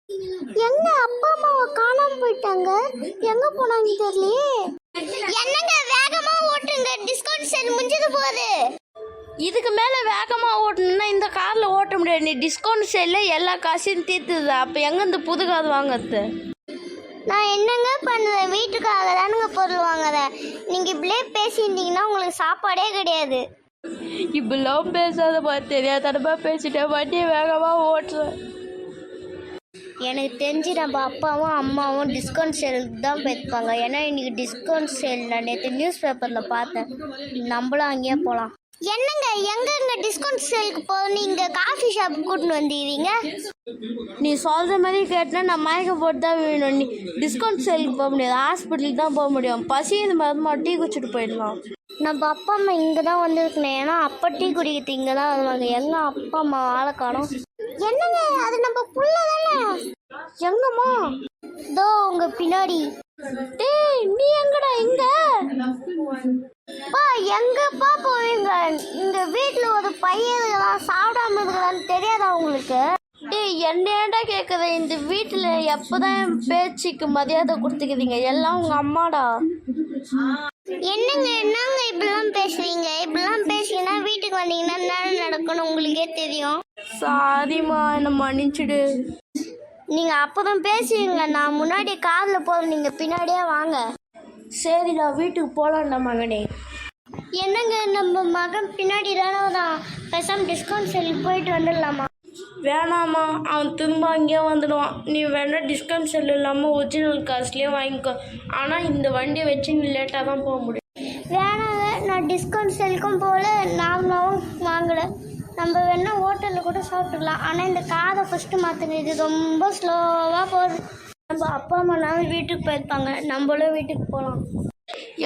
எங்க அப்பா அம்மாவை காணாம போயிட்டாங்க, எங்க போனாங்க தெரியலையே. என்னங்க வேகமா ஓட்டுங்க, டிஸ்கவுண்ட் சேல் முடிஞ்சது போகுது. இதுக்கு மேலே வேகமாக ஓட்டணும்னா இந்த காரில் ஓட்ட முடியாது. நீ டிஸ்கவுண்ட் சேலில் எல்லா காசையும் தீர்த்துது. அப்போ எங்கே இந்த புது கார் வாங்குறது? நான் என்னங்க பண்ணுவேன், வீட்டுக்காக தானுங்க பொருள் வாங்குறேன். நீங்கள் இப்படியே பேசியிருந்தீங்கன்னா உங்களுக்கு சாப்பாடே கிடையாது. இப்பெல்லாம் பேசாதப்பா, தெரியாதனமா பேசிட்டேன். வண்டியை வேகமாக ஓட்டுறேன். எனக்கு தெரிஞ்சு நம்ம அப்பாவும் அம்மாவும் டிஸ்கவுண்ட் சேலுக்கு தான் போயிருப்பாங்க. ஏன்னா இன்னைக்கு டிஸ்கவுண்ட் சேல் நான் நேற்று நியூஸ் பேப்பரில் பார்த்தேன். நம்மளும் அங்கேயே போகலாம். என்னங்க எங்கங்க டிஸ்கவுண்ட் சேலுக்கு போனீங்க, காஃபி ஷாப் கூட்டின்னு வந்துடுவீங்க? நீ சொல்கிற மாதிரி கேட்டால் நான் மயக்க போட்டு தான் வேணும். நீ டிஸ்கவுண்ட் சேலுக்கு போக முடியாது, ஹாஸ்பிட்டலுக்கு தான் போக முடியும். பசி இந்த மாதிரி டீ குடிச்சிட்டு போயிடலாம். நம்ம அப்பா அம்மா இங்கே தான் வந்துருக்கணும். ஏன்னா அப்பா டீ குடிக்கிறது இங்கே தான் வருவாங்க. எங்க அப்பா அம்மா ஆளை காணோம். என்னங்க அது நம்ம புள்ள தானே. எங்கம்மா? இதோ உங்க பின்னாடி. டேய் நீ எங்கடா இங்க? பா எங்கப்பா போவீங்க? இந்த வீட்டில் ஒரு பையன் இருக்கலாம், சாப்பிடாம இருக்கலாம்னு தெரியாதா உங்களுக்கு? டேய் என்னடா கேட்குற? இந்த வீட்டில் எப்போதான் பேச்சுக்கு மரியாதை கொடுத்துக்கிறீங்க? எல்லாம் உங்கள் அம்மாடா. என்னங்க இப்படிலாம் பேசுறீங்க? இப்படிலாம் பேசுறீங்கன்னா வீட்டுக்கு வந்தீங்கன்னா என்ன நடக்கணும் உங்களுக்கே தெரியும். சாரிம்மா, என்னை மன்னிச்சிடு. நீங்கள் அப்போதான் பேசுவீங்க, நான் முன்னாடி காரில் போகிறேன், நீங்கள் பின்னாடியே வாங்க. சரிடா, வீட்டுக்கு போகலாம்டா மகனே. என்னங்க நம்ம மகன் பின்னாடி தானே தான், பேசாமல் டிஸ்கவுண்ட் சேலுக்கு போயிட்டு வந்துடலாமா? வேணாம்மா, அவன் திரும்ப அங்கேயே வந்துடுவான். நீ வேணா டிஸ்கவுண்ட் செல் இல்லாமல் ஒரிஜினல் காஸ்ட்லேயே வாங்கிக்கோ. ஆனால் இந்த வண்டியை வச்சு நீ லேட்டாக தான் போக முடியும். வேணாங்க, நான் டிஸ்கவுண்ட் சேலுக்கும் போகல, நார்மலாகவும் வாங்கலை. நம்ம வேணா ஹோட்டலில் கூட சாப்பிட்டுக்கலாம். ஆனால் இந்த காரை ஃபஸ்ட்டு மாற்றுங்க, இது ரொம்ப ஸ்லோவாக போகுது. நம்ம அப்பா அம்மானாலும் வீட்டுக்கு போயிருப்பாங்க, நம்மளும் வீட்டுக்கு போகலாம்.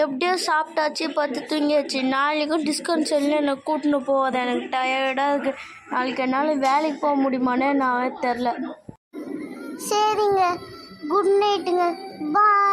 எப்படியோ சாப்பிட்டாச்சு, பத்து தூங்கியாச்சு. நாளைக்கும் டிஸ்கவுண்ட் செல்லில் என்னை கூட்டின்னு போகாது. எனக்கு டயர்டாக இருக்குது. நாளைக்கு என்னால் வேலைக்கு போக முடியுமானே நான் தெரில. சரிங்க, குட் நைட்டுங்க, பாய்.